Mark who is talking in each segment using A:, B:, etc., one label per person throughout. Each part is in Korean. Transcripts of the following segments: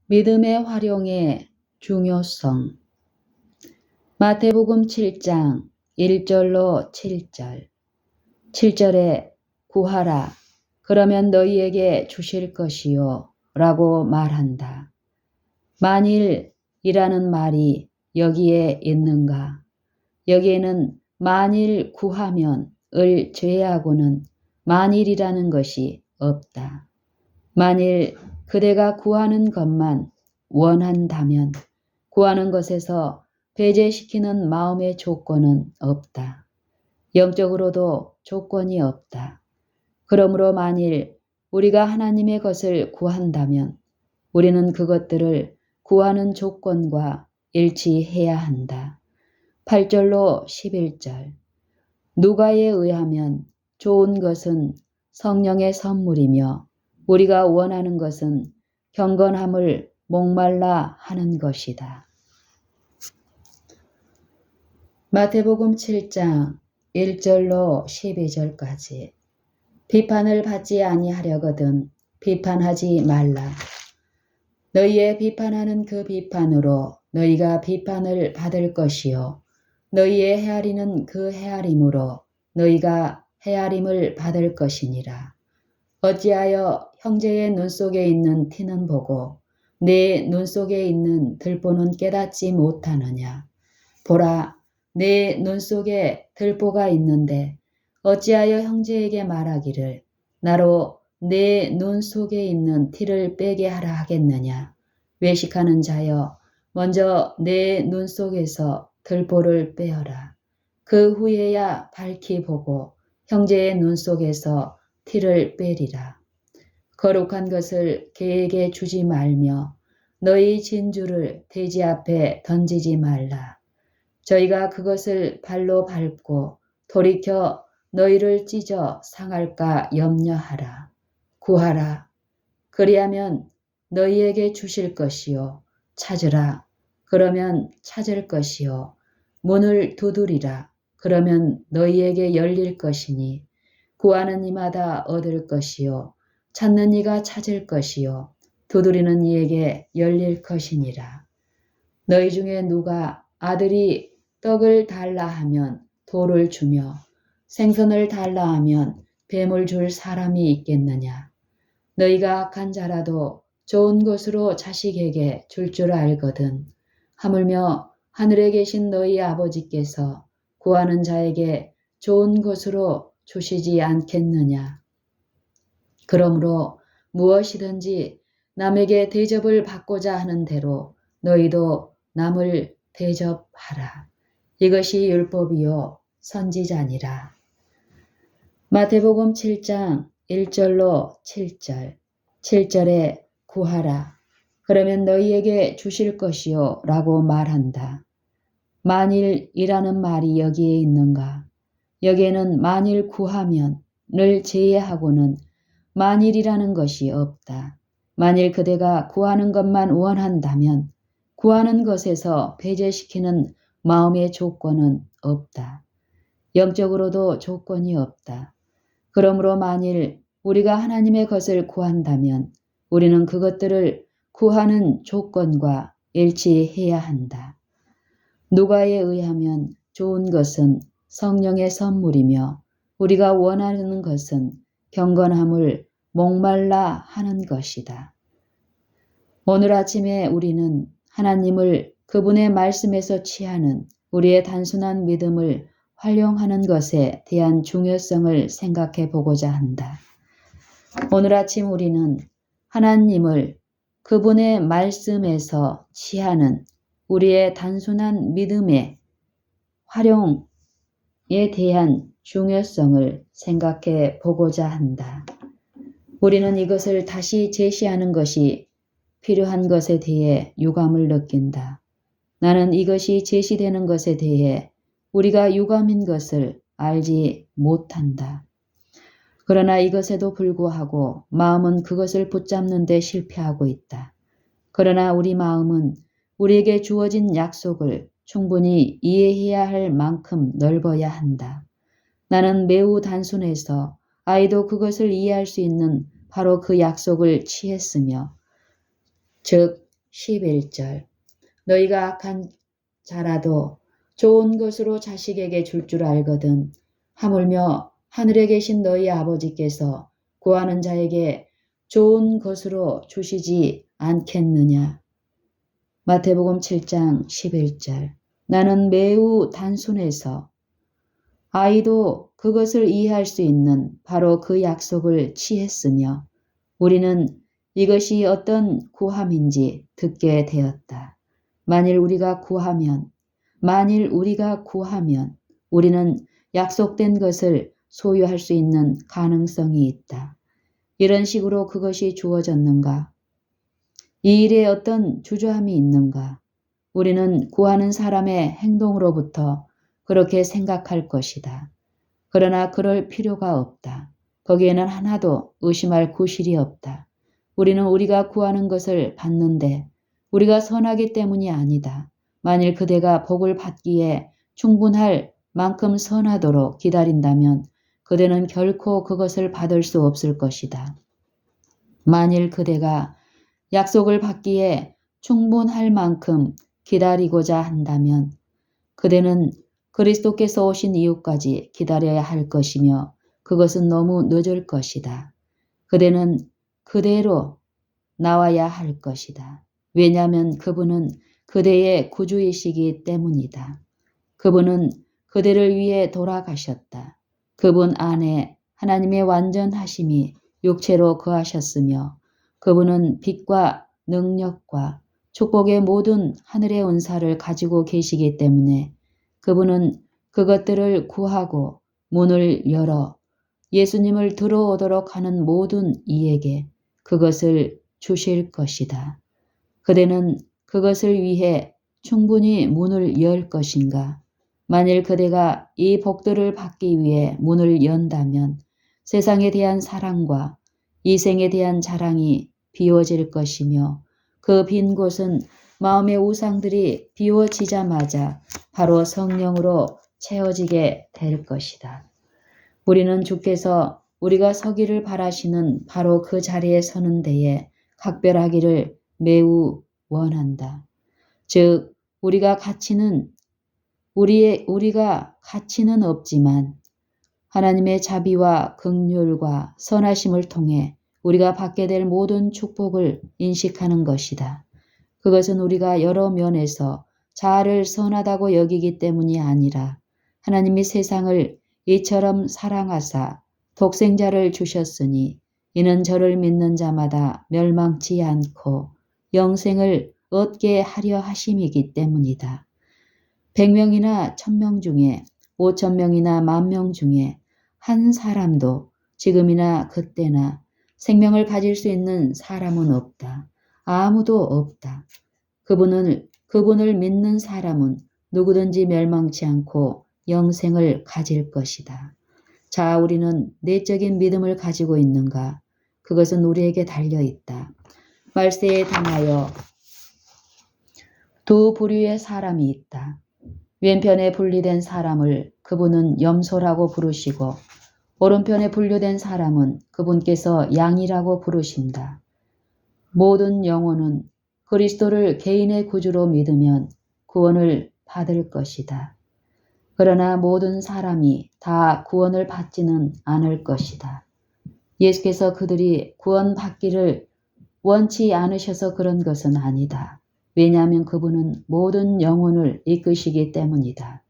A: 믿음의 활용의 중요성. 마태복음 7장 1절로 7절. 7절에 구하라. 그러면 너희에게 주실 것이요. 라고 말한다. 만일이라는 말이 여기에 있는가? 여기에는 만일 구하면 을 제외하고는 만일이라는 것이 없다. 만일 그대가 구하는 것만 원한다면 구하는 것에서 배제시키는 마음의 조건은 없다. 영적으로도 조건이 없다. 그러므로 만일 우리가 하나님의 것을 구한다면 우리는 그것들을 구하는 조건과 일치해야 한다. 8절로 11절. 누가에 의하면 좋은 것은 성령의 선물이며 우리가 원하는 것은 경건함을 목말라 하는 것이다. 마태복음 7장 1절로 12절까지. 비판을 받지 아니하려거든 비판하지 말라. 너희의 비판하는 그 비판으로 너희가 비판을 받을 것이요 너희의 헤아리는 그 헤아림으로 너희가 헤아림을 받을 것이니라. 어찌하여 형제의 눈 속에 있는 티는 보고 내 눈 속에 있는 들보는 깨닫지 못하느냐. 보라, 내 눈 속에 들보가 있는데 어찌하여 형제에게 말하기를 나로 내 눈 속에 있는 티를 빼게 하라 하겠느냐. 외식하는 자여, 먼저 내 눈 속에서 들보를 빼어라. 그 후에야 밝히 보고 형제의 눈 속에서 티를 빼리라. 거룩한 것을 개에게 주지 말며 너희 진주를 돼지 앞에 던지지 말라. 저희가 그것을 발로 밟고 돌이켜 너희를 찢어 상할까 염려하라. 구하라. 그리하면 너희에게 주실 것이요. 찾으라. 그러면 찾을 것이요. 문을 두드리라. 그러면 너희에게 열릴 것이니 구하는 이마다 얻을 것이요. 찾는 이가 찾을 것이요. 두드리는 이에게 열릴 것이니라. 너희 중에 누가 아들이 떡을 달라 하면 돌을 주며 생선을 달라 하면 뱀을 줄 사람이 있겠느냐. 너희가 악한 자라도 좋은 것으로 자식에게 줄 줄 알거든. 하물며 하늘에 계신 너희 아버지께서 구하는 자에게 좋은 것으로 주시지 않겠느냐. 그러므로 무엇이든지 남에게 대접을 받고자 하는 대로 너희도 남을 대접하라. 이것이 율법이요 선지자니라. 마태복음 7장 1절로 7절. 7절에 구하라. 그러면 너희에게 주실 것이요 라고 말한다. 만일이라는 말이 여기에 있는가? 여기에는 만일 구하면 를 제외하고는 만일이라는 것이 없다. 만일 그대가 구하는 것만 원한다면 구하는 것에서 배제시키는 마음의 조건은 없다. 영적으로도 조건이 없다. 그러므로 만일 우리가 하나님의 것을 구한다면 우리는 그것들을 구하는 조건과 일치해야 한다. 누가에 의하면 좋은 것은 성령의 선물이며 우리가 원하는 것은 경건함을 목말라 하는 것이다. 오늘 아침에 우리는 하나님을 그분의 말씀에서 취하는 우리의 단순한 믿음을 활용하는 것에 대한 중요성을 생각해 보고자 한다. 오늘 아침 우리는 하나님을 그분의 말씀에서 취하는 우리의 단순한 믿음의 활용에 대한 중요성을 생각해 보고자 한다. 우리는 이것을 다시 제시하는 것이 필요한 것에 대해 유감을 느낀다. 나는 이것이 제시되는 것에 대해 우리가 유감인 것을 알지 못한다. 그러나 이것에도 불구하고 마음은 그것을 붙잡는 데 실패하고 있다. 그러나 우리 마음은 우리에게 주어진 약속을 충분히 이해해야 할 만큼 넓어야 한다. 나는 매우 단순해서 아이도 그것을 이해할 수 있는 바로 그 약속을 취했으며 즉 11절 너희가 악한 자라도 좋은 것으로 자식에게 줄 알거든 하물며 하늘에 계신 너희 아버지께서 구하는 자에게 좋은 것으로 주시지 않겠느냐. 마태복음 7장 11절 나는 매우 단순해서 아이도 그것을 이해할 수 있는 바로 그 약속을 취했으며 우리는 이것이 어떤 구함인지 듣게 되었다. 만일 우리가 구하면 우리는 약속된 것을 소유할 수 있는 가능성이 있다. 이런 식으로 그것이 주어졌는가? 이 일에 어떤 주저함이 있는가? 우리는 구하는 사람의 행동으로부터 그렇게 생각할 것이다. 그러나 그럴 필요가 없다. 거기에는 하나도 의심할 구실이 없다. 우리는 우리가 구하는 것을 받는데 우리가 선하기 때문이 아니다. 만일 그대가 복을 받기에 충분할 만큼 선하도록 기다린다면 그대는 결코 그것을 받을 수 없을 것이다. 만일 그대가 약속을 받기에 충분할 만큼 기다리고자 한다면 그대는 그리스도께서 오신 이후까지 기다려야 할 것이며 그것은 너무 늦을 것이다. 그대는 그대로 나와야 할 것이다. 왜냐하면 그분은 그대의 구주이시기 때문이다. 그분은 그대를 위해 돌아가셨다. 그분 안에 하나님의 완전하심이 육체로 거하셨으며 그분은 빛과 능력과 축복의 모든 하늘의 은사를 가지고 계시기 때문에 그분은 그것들을 구하고 문을 열어 예수님을 들어오도록 하는 모든 이에게 그것을 주실 것이다. 그대는 그것을 위해 충분히 문을 열 것인가? 만일 그대가 이 복들을 받기 위해 문을 연다면 세상에 대한 사랑과 이생에 대한 자랑이 비워질 것이며 그 빈 곳은 마음의 우상들이 비워지자마자 바로 성령으로 채워지게 될 것이다. 우리는 주께서 우리가 서기를 바라시는 바로 그 자리에 서는 데에 각별하기를 매우 원한다. 즉 우리가 가치는 없지만 하나님의 자비와 긍휼과 선하심을 통해 우리가 받게 될 모든 축복을 인식하는 것이다. 그것은 우리가 여러 면에서 자아를 선하다고 여기기 때문이 아니라 하나님이 세상을 이처럼 사랑하사 독생자를 주셨으니 이는 저를 믿는 자마다 멸망치 않고 영생을 얻게 하려 하심이기 때문이다. 100명이나 1000명 중에 5000명이나 10,000명 중에 한 사람도 지금이나 그때나 생명을 가질 수 있는 사람은 없다. 아무도 없다. 그분을 믿는 사람은 누구든지 멸망치 않고 영생을 가질 것이다. 자, 우리는 내적인 믿음을 가지고 있는가? 그것은 우리에게 달려있다. 말세에 당하여 두 부류의 사람이 있다. 왼편에 분리된 사람을 그분은 염소라고 부르시고 오른편에 분류된 사람은 그분께서 양이라고 부르신다. 모든 영혼은 그리스도를 개인의 구주로 믿으면 구원을 받을 것이다. 그러나 모든 사람이 다 구원을 받지는 않을 것이다. 예수께서 그들이 구원받기를 원치 않으셔서 그런 것은 아니다. 왜냐하면 그분은 모든 영혼을 이끄시기 때문이다.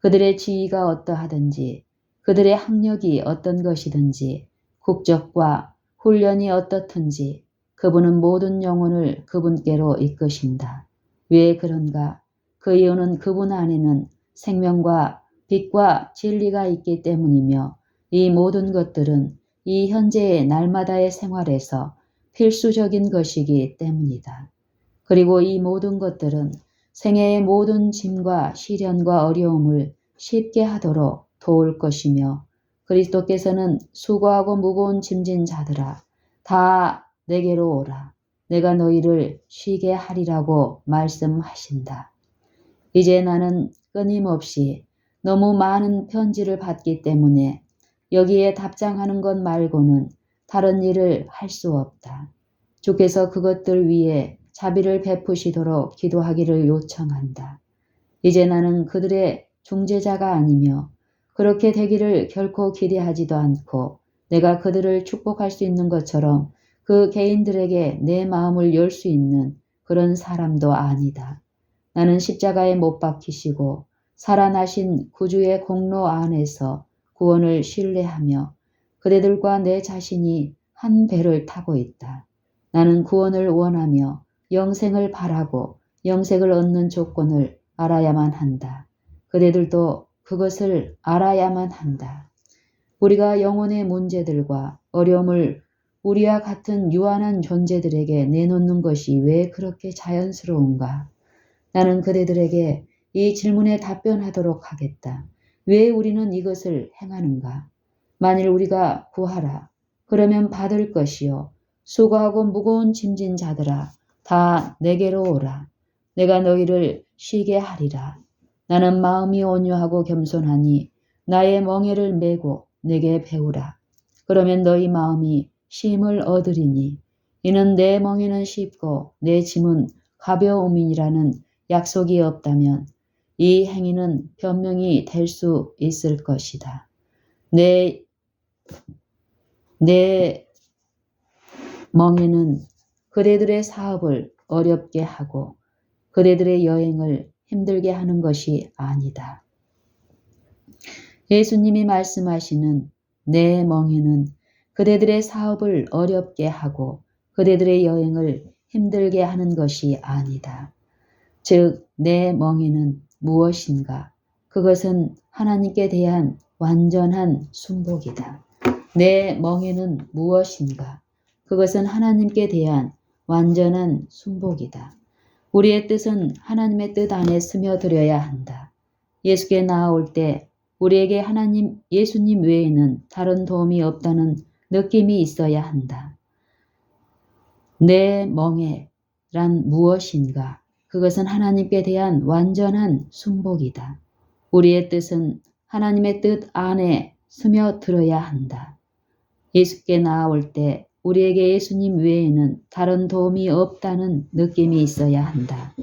A: 그들의 지위가 어떠하든지 그들의 학력이 어떤 것이든지 국적과 훈련이 어떻든지 그분은 모든 영혼을 그분께로 이끄신다. 왜 그런가? 그 이유는 그분 안에는 생명과 빛과 진리가 있기 때문이며 이 모든 것들은 이 현재의 날마다의 생활에서 필수적인 것이기 때문이다. 그리고 이 모든 것들은 생애의 모든 짐과 시련과 어려움을 쉽게 하도록 도울 것이며 그리스도께서는 수고하고 무거운 짐진 자들아 다 내게로 오라. 내가 너희를 쉬게 하리라고 말씀하신다. 이제 나는 끊임없이 너무 많은 편지를 받기 때문에 여기에 답장하는 것 말고는 다른 일을 할 수 없다. 주께서 그것들 위에 자비를 베푸시도록 기도하기를 요청한다. 이제 나는 그들의 중재자가 아니며 그렇게 되기를 결코 기대하지도 않고 내가 그들을 축복할 수 있는 것처럼 그 개인들에게 내 마음을 열 수 있는 그런 사람도 아니다. 나는 십자가에 못 박히시고 살아나신 구주의 공로 안에서 구원을 신뢰하며 그대들과 내 자신이 한 배를 타고 있다. 나는 구원을 원하며 영생을 바라고 영생을 얻는 조건을 알아야만 한다. 그대들도 그것을 알아야만 한다. 우리가 영혼의 문제들과 어려움을 우리와 같은 유한한 존재들에게 내놓는 것이 왜 그렇게 자연스러운가? 나는 그대들에게 이 질문에 답변하도록 하겠다. 왜 우리는 이것을 행하는가? 만일 우리가 구하라. 그러면 받을 것이요. 수고하고 무거운 짐진 자들아 다 내게로 오라. 내가 너희를 쉬게 하리라. 나는 마음이 온유하고 겸손하니 나의 멍에를 메고 내게 배우라. 그러면 너희 마음이 쉼을 얻으리니 이는 내 멍에는 쉽고 내 짐은 가벼움이라는 약속이 없다면 이 행위는 변명이 될 수 있을 것이다. 내 멍에는 그대들의 사업을 어렵게 하고 그대들의 여행을 힘들게 하는 것이 아니다. 예수님이 말씀하시는 내 멍에는 그대들의 사업을 어렵게 하고 그대들의 여행을 힘들게 하는 것이 아니다. 즉, 내 멍에는 무엇인가? 그것은 하나님께 대한 완전한 순복이다. 내 멍에는 무엇인가? 그것은 하나님께 대한 완전한 순복이다. 우리의 뜻은 하나님의 뜻 안에 스며들어야 한다. 예수께 나아올 때 우리에게 예수님 외에는 다른 도움이 없다는 느낌이 있어야 한다. 내 멍에란 무엇인가? 그것은 하나님께 대한 완전한 순복이다. 우리의 뜻은 하나님의 뜻 안에 스며들어야 한다. 예수께 나아올 때 우리에게 예수님 외에는 다른 도움이 없다는 느낌이 있어야 한다.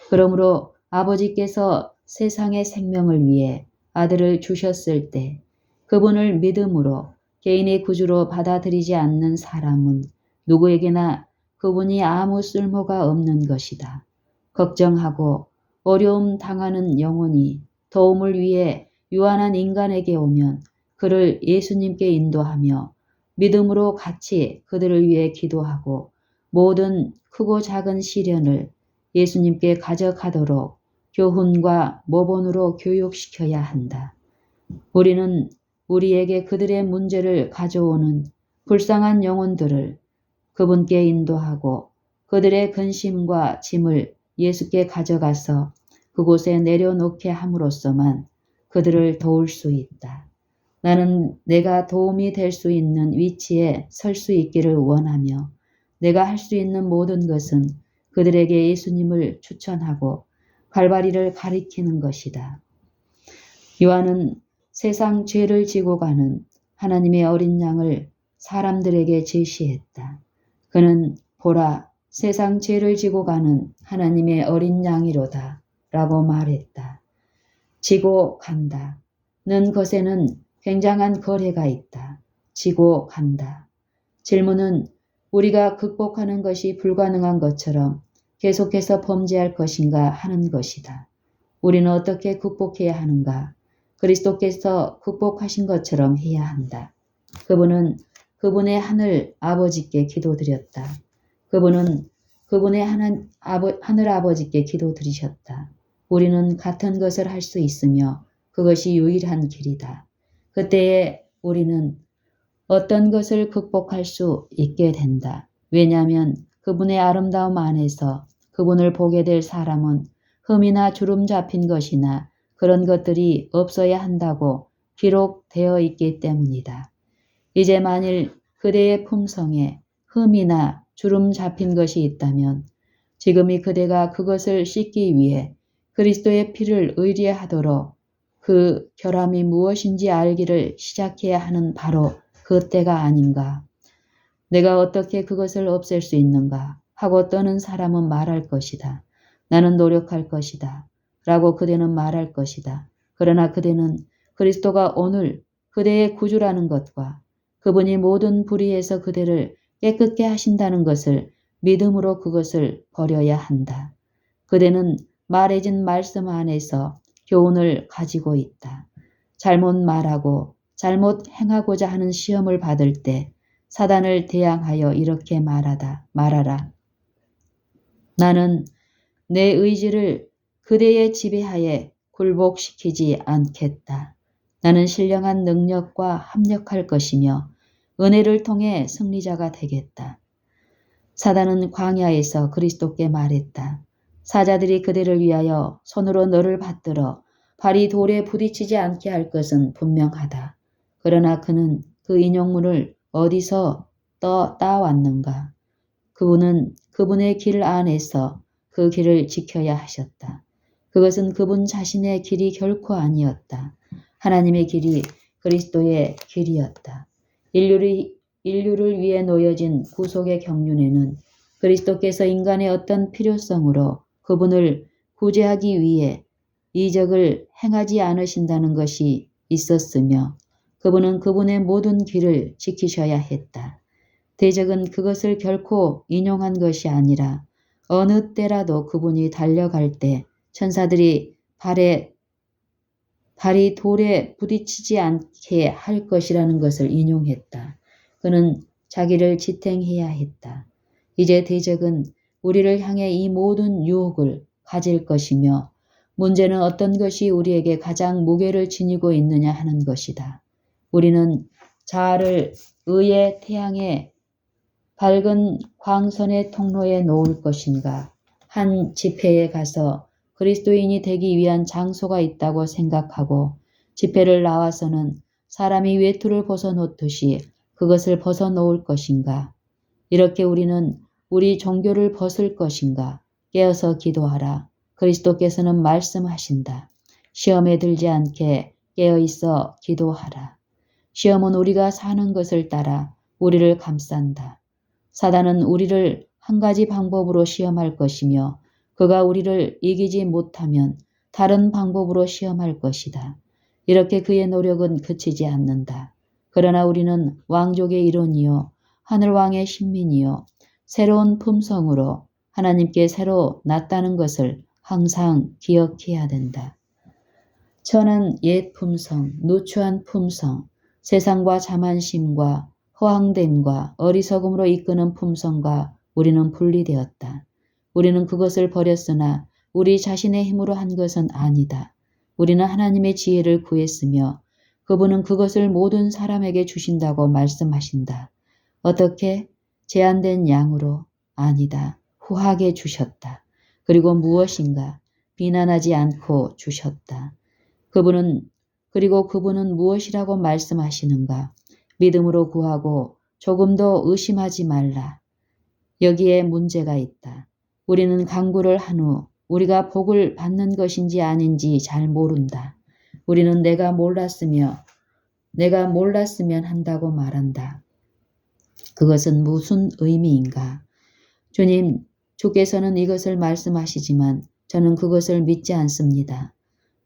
A: 그러므로 아버지께서 세상의 생명을 위해 아들을 주셨을 때 그분을 믿음으로 개인의 구주로 받아들이지 않는 사람은 누구에게나 그분이 아무 쓸모가 없는 것이다. 걱정하고 어려움 당하는 영혼이 도움을 위해 유한한 인간에게 오면 그를 예수님께 인도하며 믿음으로 같이 그들을 위해 기도하고 모든 크고 작은 시련을 예수님께 가져가도록 교훈과 모본으로 교육시켜야 한다. 우리는 우리에게 그들의 문제를 가져오는 불쌍한 영혼들을 그분께 인도하고 그들의 근심과 짐을 예수께 가져가서 그곳에 내려놓게 함으로써만 그들을 도울 수 있다. 나는 내가 도움이 될 수 있는 위치에 설 수 있기를 원하며 내가 할 수 있는 모든 것은 그들에게 예수님을 추천하고 갈바리를 가리키는 것이다. 요한은 세상 죄를 지고 가는 하나님의 어린 양을 사람들에게 제시했다. 그는 보라, 세상 죄를 지고 가는 하나님의 어린 양이로다 라고 말했다. 지고 간다. 는 것에는 굉장한 거래가 있다. 지고 간다. 질문은 우리가 극복하는 것이 불가능한 것처럼 계속해서 범죄할 것인가 하는 것이다. 우리는 어떻게 극복해야 하는가? 그리스도께서 극복하신 것처럼 해야 한다. 그분은 그분의 하늘 아버지께 기도드렸다. 그분은 그분의 하늘 아버지께 기도드리셨다. 우리는 같은 것을 할 수 있으며 그것이 유일한 길이다. 그때에 우리는 어떤 것을 극복할 수 있게 된다. 왜냐하면 그분의 아름다움 안에서 그분을 보게 될 사람은 흠이나 주름 잡힌 것이나 그런 것들이 없어야 한다고 기록되어 있기 때문이다. 이제 만일 그대의 품성에 흠이나 주름 잡힌 것이 있다면 지금이 그대가 그것을 씻기 위해 그리스도의 피를 의뢰하도록 그 결함이 무엇인지 알기를 시작해야 하는 바로 그 때가 아닌가. 내가 어떻게 그것을 없앨 수 있는가? 하고 떠는 사람은 말할 것이다. 나는 노력할 것이다. 라고 그대는 말할 것이다. 그러나 그대는 그리스도가 오늘 그대의 구주라는 것과 그분이 모든 불의에서 그대를 깨끗게 하신다는 것을 믿음으로 그것을 버려야 한다. 그대는 말해진 말씀 안에서 교훈을 가지고 있다. 잘못 말하고 잘못 행하고자 하는 시험을 받을 때 사단을 대항하여 이렇게 말하라. 나는 내 의지를 그대의 지배하에 굴복시키지 않겠다. 나는 신령한 능력과 합력할 것이며 은혜를 통해 승리자가 되겠다. 사단은 광야에서 그리스도께 말했다. 사자들이 그대를 위하여 손으로 너를 받들어 발이 돌에 부딪히지 않게 할 것은 분명하다. 그러나 그는 그 인용문을 어디서 따왔는가? 그분은 그분의 길 안에서 그 길을 지켜야 하셨다. 그것은 그분 자신의 길이 결코 아니었다. 하나님의 길이 그리스도의 길이었다. 인류를 위해 놓여진 구속의 경륜에는 그리스도께서 인간의 어떤 필요성으로 그분을 구제하기 위해 이적을 행하지 않으신다는 것이 있었으며 그분은 그분의 모든 길을 지키셔야 했다. 대적은 그것을 결코 인용한 것이 아니라 어느 때라도 그분이 달려갈 때 천사들이 발이 돌에 부딪히지 않게 할 것이라는 것을 인용했다. 그는 자기를 지탱해야 했다. 이제 대적은 우리를 향해 이 모든 유혹을 가질 것이며 문제는 어떤 것이 우리에게 가장 무게를 지니고 있느냐 하는 것이다. 우리는 자아를 의의 태양의 밝은 광선의 통로에 놓을 것인가? 한 집회에 가서 그리스도인이 되기 위한 장소가 있다고 생각하고 집회를 나와서는 사람이 외투를 벗어놓듯이 그것을 벗어놓을 것인가? 이렇게 우리는 우리 종교를 벗을 것인가? 깨어서 기도하라. 그리스도께서는 말씀하신다. 시험에 들지 않게 깨어있어 기도하라. 시험은 우리가 사는 것을 따라 우리를 감싼다. 사단은 우리를 한 가지 방법으로 시험할 것이며 그가 우리를 이기지 못하면 다른 방법으로 시험할 것이다. 이렇게 그의 노력은 그치지 않는다. 그러나 우리는 왕족의 일원이요 하늘왕의 신민이요 새로운 품성으로 하나님께 새로 났다는 것을 항상 기억해야 된다. 천한 옛 품성, 누추한 품성, 세상과 자만심과 허황됨과 어리석음으로 이끄는 품성과 우리는 분리되었다. 우리는 그것을 버렸으나 우리 자신의 힘으로 한 것은 아니다. 우리는 하나님의 지혜를 구했으며 그분은 그것을 모든 사람에게 주신다고 말씀하신다. 어떻게? 제한된 양으로? 아니다. 후하게 주셨다. 그리고 무엇인가? 비난하지 않고 주셨다. 그리고 그분은 무엇이라고 말씀하시는가? 믿음으로 구하고 조금도 의심하지 말라. 여기에 문제가 있다. 우리는 간구를 한 후 우리가 복을 받는 것인지 아닌지 잘 모른다. 우리는 내가 몰랐으면 한다고 말한다. 그것은 무슨 의미인가? 주께서는 이것을 말씀하시지만 저는 그것을 믿지 않습니다.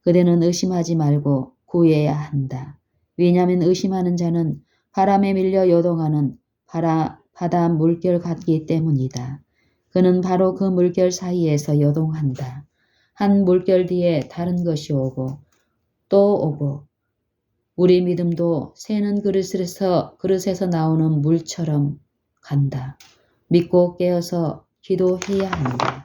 A: 그대는 의심하지 말고 구해야 한다. 왜냐하면 의심하는 자는 바람에 밀려 요동하는 바다 물결 같기 때문이다. 그는 바로 그 물결 사이에서 요동한다. 한 물결 뒤에 다른 것이 오고 또 오고 우리 믿음도 새는 그릇에서 나오는 물처럼 간다. 믿고 깨어서 기도해야 한다.